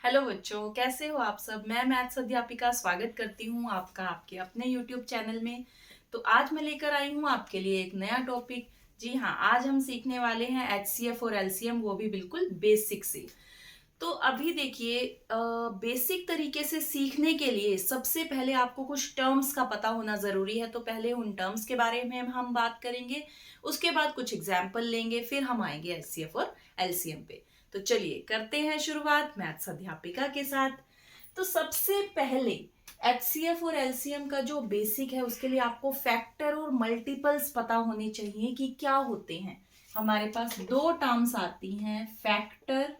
Hello बच्चों, कैसे हो आप सब। मैं मैथ्स अध्यापिका स्वागत करती हूँ आपका आपके अपने यूट्यूब चैनल में। तो आज मैं लेकर आई हूँ आपके लिए एक नया टॉपिक। जी हाँ, आज हम सीखने वाले हैं एचसीएफ और एलसीएम, वो भी बिल्कुल बेसिक से। तो अभी देखिए, बेसिक तरीके से सीखने के लिए सबसे पहले आपको कुछ टर्म्स का पता होना जरूरी है। तो पहले उन टर्म्स के बारे में हम बात करेंगे, उसके बाद कुछ एग्जाम्पल लेंगे, फिर हम आएंगे एचसीएफ और एलसीएम पे। तो चलिए करते हैं शुरुआत मैथ्स अध्यापिका के साथ। तो सबसे पहले एचसीएफ और एलसीएम का जो बेसिक है उसके लिए आपको फैक्टर और मल्टीपल्स पता होने चाहिए कि क्या होते हैं। हमारे पास दो टर्म्स आती हैं, फैक्टर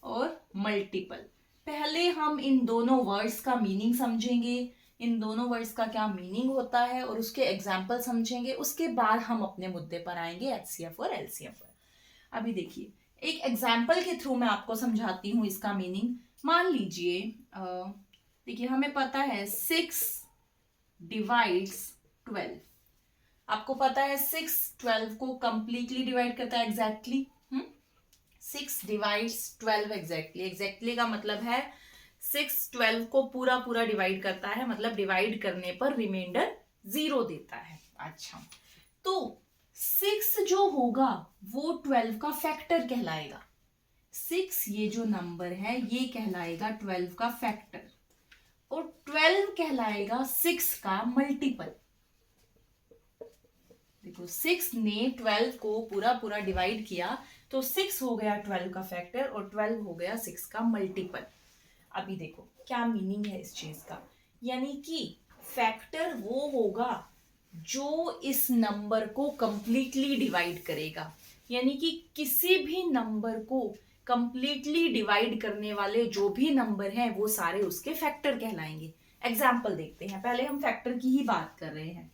और मल्टीपल। पहले हम इन दोनों वर्ड्स का मीनिंग समझेंगे, इन दोनों वर्ड्स का क्या मीनिंग होता है और उसके एग्जाम्पल समझेंगे। उसके बाद हम अपने मुद्दे पर आएंगे एचसीएफ और एलसीएम पर। अभी देखिए, एक एग्जाम्पल के थ्रू मैं आपको समझाती हूँ इसका मीनिंग। मान लीजिए, देखिए हमें पता है 6 डिवाइड्स 12। आपको पता है 6 12 को कंप्लीटली डिवाइड करता है एग्जैक्टली। 6 divides 12 exactly. एग्जैक्टली का मतलब है 6 12 को पूरा पूरा डिवाइड करता है, मतलब डिवाइड करने पर रिमाइंडर 0 देता है। अच्छा, तो 6 जो होगा वो 12 का फैक्टर कहलाएगा। 6 ये जो नंबर है ये कहलाएगा 12 का फैक्टर, और 12 कहलाएगा 6 का मल्टीपल। देखो, 6 ने 12 को पूरा पूरा डिवाइड किया तो 6 हो गया 12 का फैक्टर और 12 हो गया 6 का मल्टीपल। अभी देखो क्या मीनिंग है इस चीज का, यानी कि फैक्टर वो होगा जो इस नंबर को कंप्लीटली डिवाइड करेगा। यानी कि किसी भी नंबर को कंप्लीटली डिवाइड करने वाले जो भी नंबर हैं वो सारे उसके फैक्टर कहलाएंगे। एग्जाम्पल देखते हैं, पहले हम फैक्टर की ही बात कर रहे हैं।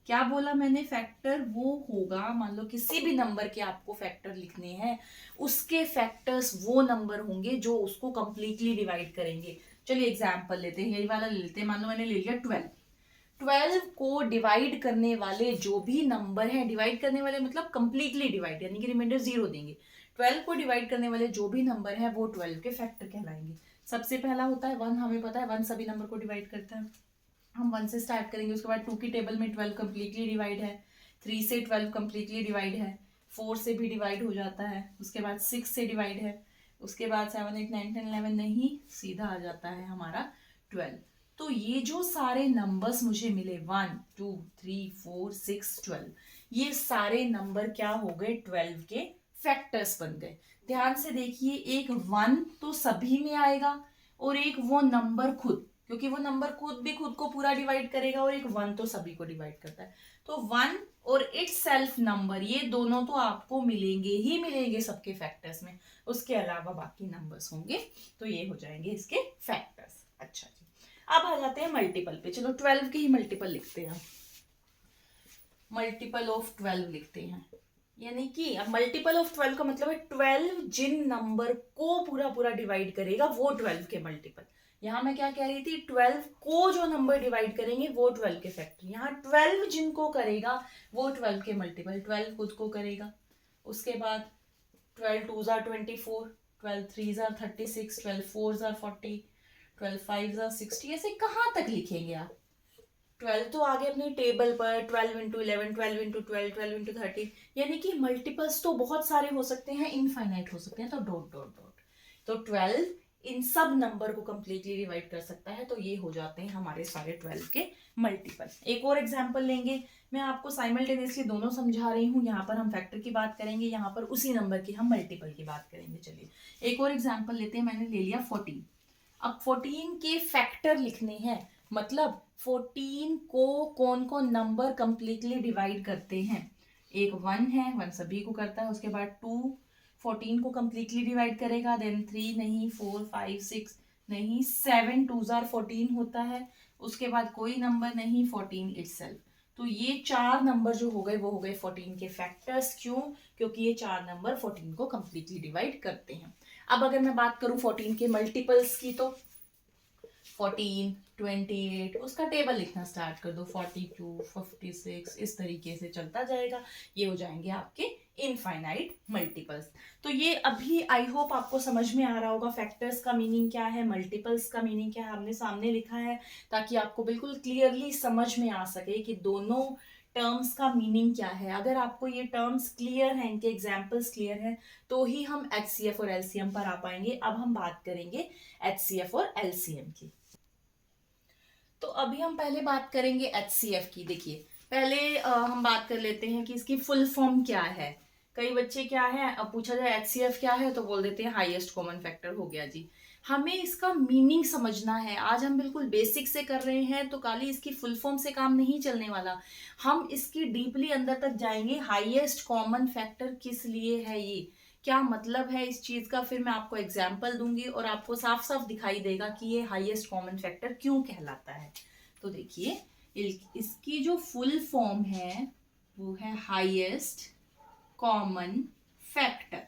क्या बोला मैंने, फैक्टर वो होगा, मान लो किसी भी नंबर के आपको फैक्टर लिखने हैं, उसके फैक्टर्स वो नंबर होंगे जो उसको कंप्लीटली डिवाइड करेंगे। चलिए एग्जांपल लेते हैं, यही वाला ले लेते हैं। मान लो मैंने ले लिया 12। 12 को डिवाइड करने वाले जो भी नंबर है, डिवाइड करने वाले मतलब कंप्लीटली डिवाइड, यानी कि रिमाइंडर 0 देंगे। 12 को डिवाइड करने वाले जो भी नंबर है वो 12 के फैक्टर कहलाएंगे। सबसे पहला होता है 1, हमें पता है 1 सभी नंबर को डिवाइड करता है। हम 1 से स्टार्ट करेंगे, उसके बाद 2 की टेबल में 12 कंप्लीटली डिवाइड है, 3 से 12 कंप्लीटली डिवाइड है, 4 से भी डिवाइड हो जाता है, उसके बाद 6 से डिवाइड है, उसके बाद 7 8 9 10 11 नहीं, सीधा आ जाता है हमारा 12। तो ये जो सारे नंबर्स मुझे मिले 1 2 3 4 6 12, ये सारे नंबर क्या हो गए, 12 के फैक्टर्स बन गए। ध्यान से देखिए, एक 1 तो सभी में आएगा और एक वो नंबर खुद, क्योंकि वो नंबर खुद भी खुद को पूरा डिवाइड करेगा, और एक 1 तो सभी को डिवाइड करता है। तो 1 और इट्स सेल्फ नंबर, ये दोनों तो आपको मिलेंगे ही मिलेंगे सबके फैक्टर्स में, उसके अलावा बाकी नंबर्स होंगे, तो ये हो जाएंगे इसके फैक्टर्स। अच्छा जी, अब आ जाते हैं मल्टीपल पे। चलो 12 के ही मल्टीपल लिखते हैं, मल्टीपल ऑफ 12 लिखते हैं। यानी कि अब मल्टीपल ऑफ 12 का मतलब है 12 जिन नंबर को पूरा पूरा डिवाइड करेगा वो 12 के मल्टीपल। यहां मैं क्या कह रही थी, 12 को जो नंबर डिवाइड करेंगे वो 12 के फैक्टर। यहाँ 12 जिनको करेगा वो 12 के मल्टीपल। 12 खुद को करेगा, उसके बाद 12 2 जार 24, 12 3 जार 36, 12 4 जार 40, 12 5 जार 60। ऐसे कहाँ तक लिखेंगे आप। 12 तो आगे अपने टेबल पर 12 इंटू 11, 12 इंटू 12, 12 इंटू 13, यानी कि मल्टीपल्स तो बहुत सारे हो सकते हैं, इनफाइनाइट हो सकते हैं। तो डॉट डॉट डॉट, तो 12 इन सब नंबर को कंप्लीटली डिवाइड कर सकता है। तो ये हो जाते हैं हमारे सारे 12 के मल्टीपल। एक और एग्जांपल लेंगे, मैं आपको साइमल्टेनियसली दोनों समझा रही हूँ। यहाँ पर हम फैक्टर की बात करेंगे, यहाँ पर उसी नंबर की हम मल्टीपल की बात करेंगे। चलिए एक और एग्जाम्पल लेते हैं, मैंने ले लिया 14। अब 14 के फैक्टर लिखने हैं, मतलब 14 को कौन कौन नंबर कंप्लीटली डिवाइड करते हैं। एक 1 है, 1 सभी को करता है, उसके बाद 2 14 को कंप्लीटली डिवाइड करेगा, देन 3 नहीं, 4 5 6 नहीं, 7 2 जार 14 होता है, उसके बाद कोई नंबर नहीं, 14 इटसेल्फ। तो ये 4 नंबर जो हो गए वो हो गए 14 के फैक्टर्स। क्यों, क्योंकि ये 4 नंबर 14 को कंप्लीटली डिवाइड करते हैं। अब अगर मैं बात करूं 14 के मल्टीपल्स की, तो 14, 28, उसका टेबल लिखना स्टार्ट कर दो, 42, 56, इस तरीके से चलता जाएगा। ये हो जाएंगे आपके इनफाइनाइट मल्टीपल्स। तो ये अभी आई होप आपको समझ में आ रहा होगा फैक्टर्स का मीनिंग क्या है, मल्टीपल्स का मीनिंग क्या है, हमने सामने लिखा है ताकि आपको बिल्कुल क्लियरली समझ में आ सके कि दोनों टर्म्स का मीनिंग क्या है। अगर आपको ये टर्म्स क्लियर हैं, इनके एग्जाम्पल्स क्लियर हैं, तो ही हम HCF और LCM पर आ पाएंगे। अब हम बात करेंगे HCF और LCM की। तो अभी हम पहले बात करेंगे HCF की। देखिए पहले हम बात कर लेते हैं कि इसकी फुल फॉर्म क्या है। कई बच्चे क्या है, अब पूछा जाए HCF क्या है तो बोल देते हैं हाईएस्ट कॉमन फैक्टर हो गया जी। हमें इसका मीनिंग समझना है। आज हम बिल्कुल बेसिक से कर रहे हैं, तो खाली इसकी फुल फॉर्म से काम नहीं चलने वाला, हम इसकी डीपली अंदर तक जाएंगे। हाईएस्ट कॉमन फैक्टर किस लिए है, ये क्या मतलब है इस चीज का, फिर मैं आपको एग्जाम्पल दूंगी और आपको साफ साफ दिखाई देगा कि ये हाईएस्ट कॉमन फैक्टर क्यों कहलाता है। तो देखिए इसकी जो फुल फॉर्म है वो है हाईएस्ट कॉमन फैक्टर।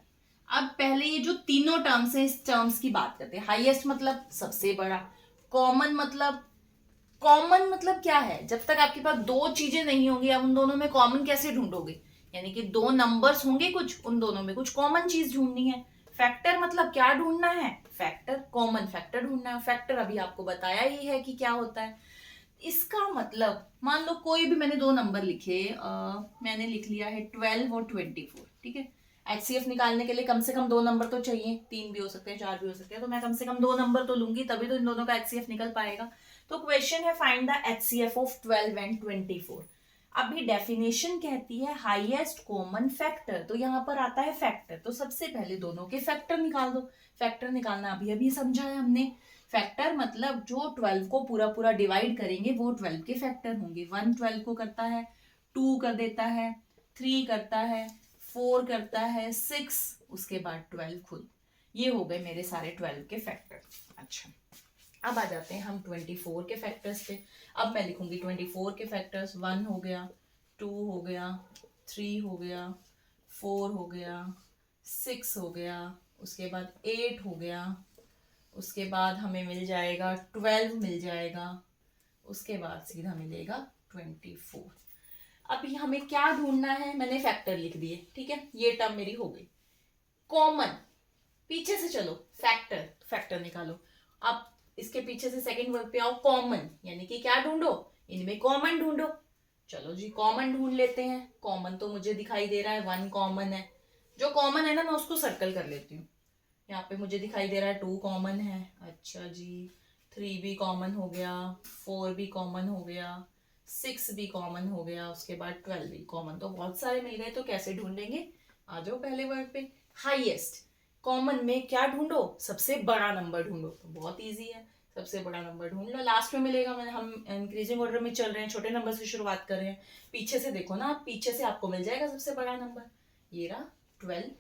अब पहले ये जो तीनों टर्म्स हैं इस टर्म्स की बात करते हैं। हाईएस्ट मतलब सबसे बड़ा, कॉमन मतलब क्या है, जब तक आपके पास दो चीजें नहीं होंगी आप उन दोनों में कॉमन कैसे ढूंढोगे, यानी कि दो नंबर्स होंगे कुछ, उन दोनों में कुछ कॉमन चीज ढूंढनी है। फैक्टर मतलब क्या ढूंढना है, फैक्टर, कॉमन फैक्टर ढूंढना है। फैक्टर अभी आपको बताया ही है कि क्या होता है। इसका मतलब मान लो कोई भी मैंने दो नंबर लिखे, मैंने लिख लिया है 12 और 24, ठीक है। HCF निकालने के लिए कम से कम दो नंबर तो चाहिए, तीन भी हो सकते हैं, चार भी हो सकते हैं, तो मैं कम से कम दो नंबर तो लूंगी, तभी तो इन दोनों का HCF निकल पाएगा। तो क्वेश्चन है find the HCF of 12 and 24। अभी डेफिनेशन कहती है हाईएस्ट कॉमन फैक्टर, तो यहाँ पर आता है फैक्टर, तो सबसे पहले दोनों के फैक्टर निकाल दो। फैक्टर निकालना अभी अभी समझा है हमने। फैक्टर मतलब जो 12 को पूरा पूरा डिवाइड करेंगे वो 12 के फैक्टर होंगे। 1 12 को करता है, 2 कर देता है, 3 करता है, 4 करता है, 6, उसके बाद 12 खुद। ये हो गए मेरे सारे 12 के फैक्टर। अच्छा अब आ जाते हैं हम 24 के फैक्टर्स पे। अब मैं लिखूंगी 24 के फैक्टर्स। 1 हो गया, 2 हो गया, 3 हो गया, 4 हो गया, 6 हो गया, उसके बाद 8 हो गया, उसके बाद हमें मिल जाएगा 12 मिल जाएगा, उसके बाद सीधा मिलेगा 24। अभी हमें क्या ढूंढना है, मैंने फैक्टर लिख दिए, ठीक है, ये टर्म मेरी हो गई। कॉमन, पीछे से चलो, फैक्टर, फैक्टर निकालो। अब इसके पीछे से सेकंड वर्ड पे आओ, कॉमन, यानी कि क्या ढूंढो, इनमें कॉमन ढूंढो। चलो जी कॉमन ढूंढ लेते हैं। कॉमन तो मुझे दिखाई दे रहा है 1 कॉमन है, जो कॉमन है ना मैं उसको सर्कल कर लेती हूँ। यहाँ पे मुझे दिखाई दे रहा है 2 कॉमन है, अच्छा जी, 3 भी कॉमन हो गया, 4 भी कॉमन हो गया, 6 भी कॉमन हो गया, उसके बाद 12 भी कॉमन। तो बहुत सारे मिल गए, तो कैसे ढूंढेंगे, आ जाओ पहले वर्ड पे। हाईएस्ट कॉमन में क्या ढूंढो, सबसे बड़ा नंबर ढूंढो, तो बहुत इजी है, सबसे बड़ा नंबर ढूंढ लो, लास्ट में मिलेगा। मैंने हम इंक्रीजिंग ऑर्डर में चल रहे हैं, छोटे नंबर से शुरुआत कर रहे हैं, पीछे से देखो ना आप, पीछे से आपको मिल जाएगा सबसे बड़ा नंबर, ये रहा 12।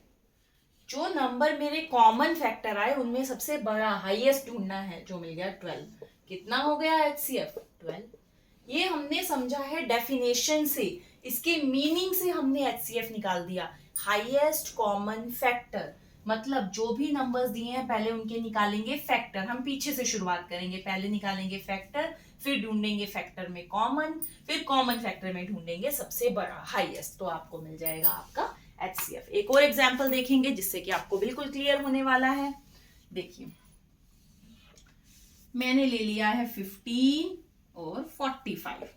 जो नंबर मेरे कॉमन फैक्टर आए उनमें सबसे बड़ा हाईएस्ट ढूंढना है, जो मिल गया 12। कितना हो गया HCF 12। ये हमने समझा है डेफिनेशन से, इसके मीनिंग से हमने HCF निकाल दिया। हाईएस्ट कॉमन फैक्टर मतलब जो भी नंबर्स दिए हैं पहले उनके निकालेंगे फैक्टर। हम पीछे से शुरुआत करेंगे, पहले निकालेंगे फैक्टर, फिर ढूंढेंगे फैक्टर में कॉमन, फिर कॉमन फैक्टर में ढूंढेंगे सबसे बड़ा हाईएस्ट, तो आपको मिल जाएगा आपका HCF। एक और एग्जाम्पल देखेंगे जिससे कि आपको बिल्कुल क्लियर होने वाला है। देखिए मैंने ले लिया है 15 और 45।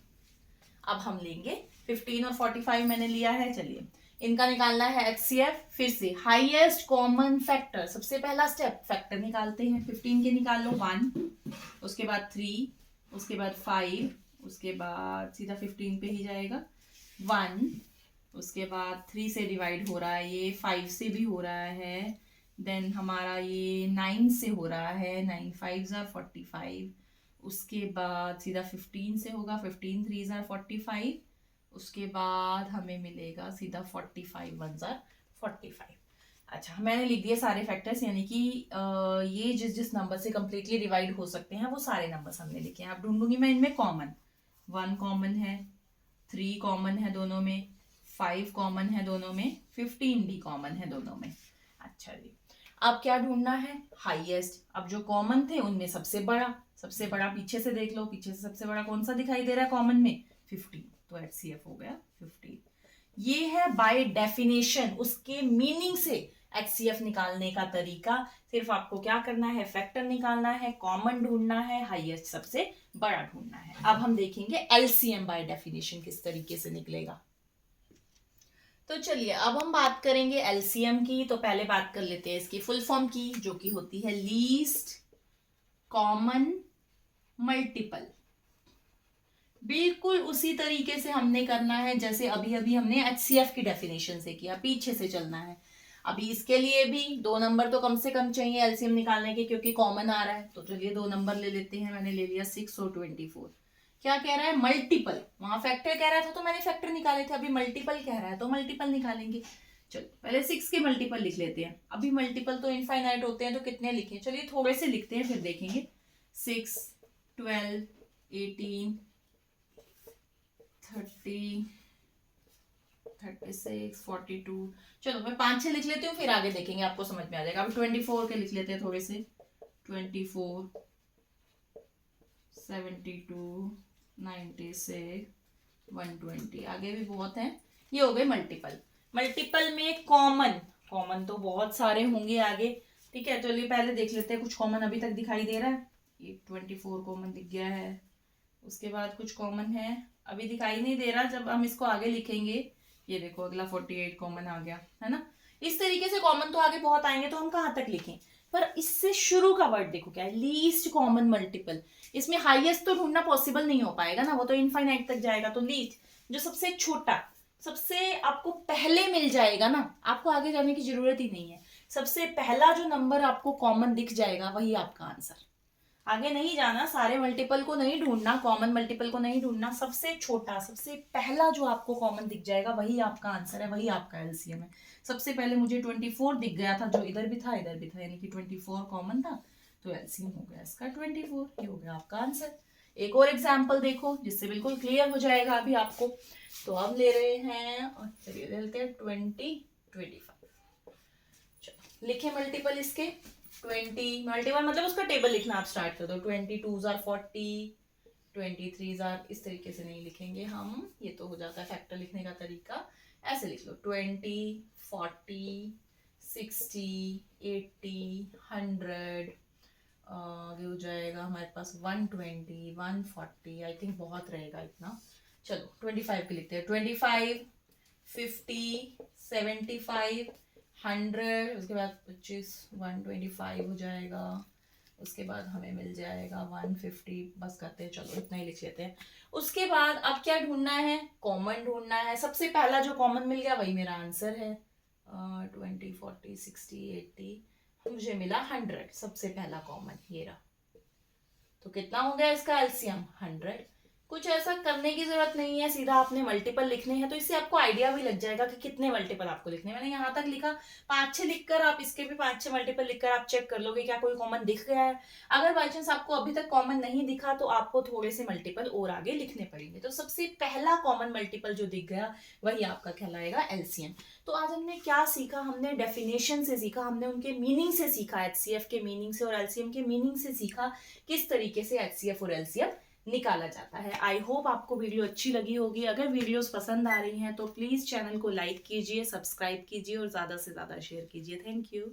अब हम लेंगे 15 और 45 मैंने लिया है, चलिए इनका निकालना है HCF। फिर से हाईएस्ट कॉमन फैक्टर, सबसे पहला स्टेप फैक्टर निकालते हैं। 15 के निकाल लो 1, उसके बाद 3, उसके बाद 5, उसके बाद सीधा 15 पे ही जाएगा 1, उसके बाद 3 से डिवाइड हो रहा है, ये 5 से भी हो रहा है, देन हमारा ये 9 से हो रहा है, 9 5 are 45, उसके बाद सीधा 15 से होगा, 15 3 are 45, उसके बाद हमें मिलेगा सीधा 45 1 are 45। अच्छा मैंने लिख दिए सारे फैक्टर्स, यानी कि ये जिस जिस नंबर से कंप्लीटली डिवाइड हो सकते हैं वो सारे नंबर्स हमने लिखे हैं। अब ढूंढूंगी मैं इनमें कॉमन। 1 कॉमन है, 3 कॉमन है दोनों में, 5 कॉमन है दोनों में, 15 भी कॉमन है दोनों में। अच्छा जी अब क्या ढूंढना है, हाईएस्ट। अब जो कॉमन थे उनमें सबसे बड़ा पीछे से देख लो, पीछे से सबसे बड़ा कौन सा दिखाई दे रहा है कॉमन में, 15, तो HCF हो गया 15। ये है बाय डेफिनेशन, उसके मीनिंग से HCF निकालने का तरीका। सिर्फ आपको क्या करना है, फैक्टर निकालना है, कॉमन ढूंढना है, हाईएस्ट सबसे बड़ा ढूंढना है। अब हम देखेंगे LCM बाय डेफिनेशन किस तरीके से निकलेगा। तो चलिए अब हम बात करेंगे LCM की। तो पहले बात कर लेते हैं इसकी फुल फॉर्म की, जो कि होती है लीस्ट कॉमन मल्टीपल। बिल्कुल उसी तरीके से हमने करना है जैसे अभी अभी हमने HCF की डेफिनेशन से किया, पीछे से चलना है। अभी इसके लिए भी 2 नंबर तो कम से कम चाहिए LCM निकालने के, क्योंकि कॉमन आ रहा है। तो चलिए 2 नंबर ले लेते हैं। मैंने ले लिया 6 और 24। क्या कह रहा है, मल्टीपल। वहां फैक्टर कह रहा था तो मैंने फैक्टर निकाले थे, अभी मल्टीपल कह रहा है तो मल्टीपल निकालेंगे। चलो पहले 6 के मल्टीपल लिख लेते हैं। अभी मल्टीपल तो इनफाइनाइट होते हैं, तो कितने लिखें, चलिए थोड़े से लिखते हैं फिर देखेंगे। 6, 12, 18, 30, 36, 42। चलो मैं 5-6 लिख लेती हूँ, फिर आगे देखेंगे, आपको समझ में आ जाएगा। अब 24 के लिख लेते हैं थोड़े से। 24, 72, 96, 120, आगे भी बहुत हैं। ये हो गए मल्टीपल में कॉमन तो बहुत सारे होंगे आगे। ठीक है, चलिए पहले देख लेते हैं कुछ कॉमन अभी तक दिखाई दे रहा है। ये 24 कॉमन दिख गया है। उसके बाद कुछ कॉमन है अभी दिखाई नहीं दे रहा, जब हम इसको आगे लिखेंगे। ये देखो अगला 48 कॉमन आ गया है ना। इस तरीके से कॉमन तो आगे बहुत आएंगे, तो हम कहाँ तक लिखें। पर इससे शुरू का वर्ड देखो क्या है, लीस्ट कॉमन मल्टीपल। इसमें हाईएस्ट तो ढूंढना पॉसिबल नहीं हो पाएगा ना, वो तो इनफाइनाइट तक जाएगा। तो लीस्ट जो सबसे छोटा, सबसे आपको पहले मिल जाएगा ना, आपको आगे जाने की जरूरत ही नहीं है। सबसे पहला जो नंबर आपको कॉमन दिख जाएगा वही आपका आंसर। आगे नहीं जाना, सारे मल्टीपल को नहीं ढूंढना, कॉमन मल्टीपल को नहीं ढूंढना, सबसे छोटा सबसे पहला जो आपको कॉमन दिख जाएगा वही आपका आंसर है, वही आपका LCM है। सबसे पहले मुझे 24 दिख गया था, जो इधर भी था इधर भी था, यानी कि 24 कॉमन था, तो LCM हो गया इसका 24। ये हो गया आपका आंसर। एक और एग्जाम्पल देखो जिससे बिल्कुल क्लियर हो जाएगा अभी आपको। तो अब ले रहे हैं, और चलिए ले लेते हैं 20, 25। चलो लिखे मल्टीपल इसके। 20 मल्टीपल मतलब उसका टेबल लिखना आप स्टार्ट कर दो। 22s are 40, 23s are, इस तरीके से नहीं लिखेंगे हम, ये तो हो जाता है फैक्टर लिखने का तरीका। ऐसे लिख लो 20, 40, 60, 80, 100, आगे हो जाएगा हमारे पास 120, 140। आई थिंक बहुत रहेगा इतना। चलो 25 के लिखते हैं। 25, 50, 75, 100, उसके बाद 25, 125 हो जाएगा। उसके बाद हमें मिल जाएगा 150, बस करते हैं, चलो इतना ही लिख लेते हैं। उसके बाद अब क्या ढूंढना है, कॉमन ढूंढना है। सबसे पहला जो कॉमन मिल गया वही मेरा आंसर है। 20, 40, 60, 80, मुझे मिला 100, सबसे पहला कॉमन ये रहा। तो कितना हो गया इसका LCM, 100। कुछ ऐसा करने की जरूरत नहीं है, सीधा आपने मल्टीपल लिखने हैं, तो इससे आपको आइडिया भी लग जाएगा कि कितने मल्टीपल आपको लिखने। मैंने यहाँ तक लिखा 5-6 लिखकर, आप इसके भी 5-6 मल्टीपल लिखकर आप चेक कर लोगे क्या कोई कॉमन दिख गया है। अगर बाई चांस आपको अभी तक कॉमन नहीं दिखा तो आपको थोड़े से मल्टीपल और आगे लिखने पड़ेंगे। तो सबसे पहला कॉमन मल्टीपल जो दिख गया वही आपका कहलाएगा LCM। तो आज हमने क्या सीखा, हमने डेफिनेशन से सीखा, हमने उनके मीनिंग से सीखा, HCF के मीनिंग से और LCM के मीनिंग से सीखा किस तरीके से HCF और LCM निकाला जाता है। आई होप आपको वीडियो अच्छी लगी होगी। अगर वीडियोस पसंद आ रही हैं तो प्लीज चैनल को लाइक कीजिए, सब्सक्राइब कीजिए और ज्यादा से ज्यादा शेयर कीजिए। Thank you.